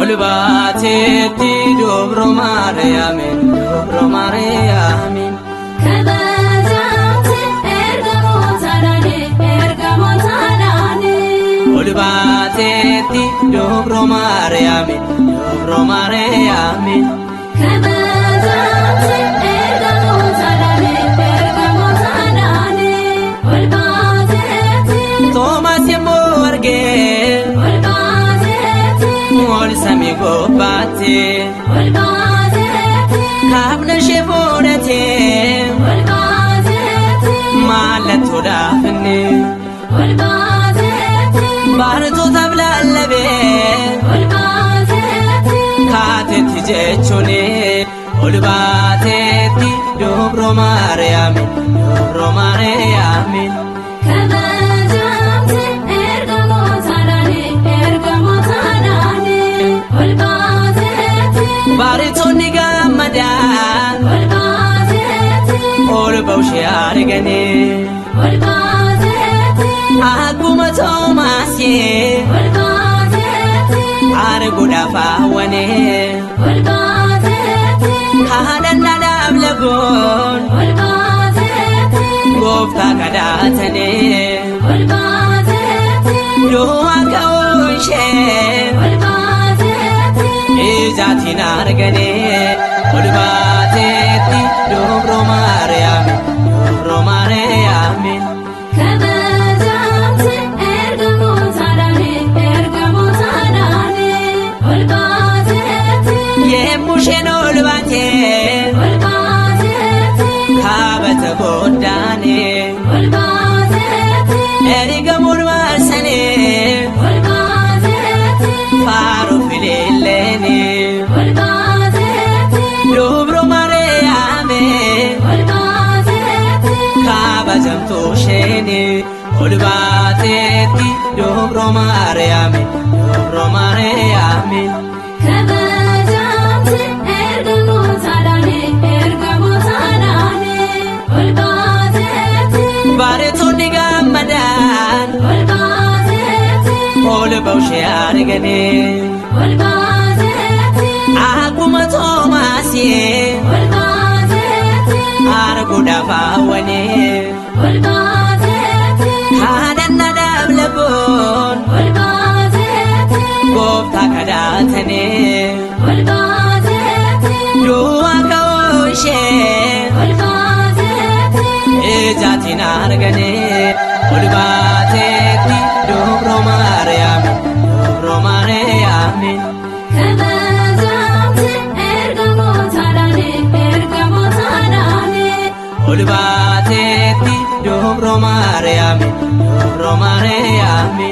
olbatetti dobro Mariame ከበዛት ኤርገሞታዳኔ olbatetti dobro Mariame ከበዛት ኤርገሞታዳኔ ወልባቴቲ Thomas Yemorge ወልባቴቲ ol sami gobbate ወልባቴቲ kabne shefonete ወልባቴቲ maleto dafne ወልባቴቲ barto tablalabe ወልባቴቲ kateti jechone olbatetti dobro Mariame ከበዛት ኤርገሞታዳኔ ወልባቴቲ baritonni gammadan ወልባቴቲ ol bawshe argane ወልባቴቲ akkuma Toomaasye ወልባቴቲ arguudhaafawwane ወልባቴቲ haadhannaadhaaf lagoon ወልባቴቲ gooftaa kadhaatane ወልባቴቲ yoo akka oolshee ወልባቴቲ ijaatiin argane olbaatetti dobro Mariame ከበዛት ኤርገሞታዳኔ ወልባቴቲ yemusheen olbaate ወልባቴቲ kaabata booddaane ወልባቴቲ ergamuun maarsane ወልባቴቲ faaruu fileelleene ወልባቴቲ dobro Mariame ወልባቴቲ kabajamtuu sheene olbaatetti dobro Mariame ከበዛት ኤርገሞታዳኔ ወልባቴቲ baritonni gammadan ወልባቴቲ ol bawshe argane ወልባቴቲ akkuma Toomaasye ወልባቴቲ arguudhaafawwane ወልባቴቲ haadhannaadhaaf lagoon ወልባቴቲ gooftaa kadhaatane ወልባቴቲ yoo akka oolshee ወልባቴቲ ijaatiin argane olbaatetti dobro Mariame ከበዛት ኤርገሞታዳኔ olbaatetti dobro Mariame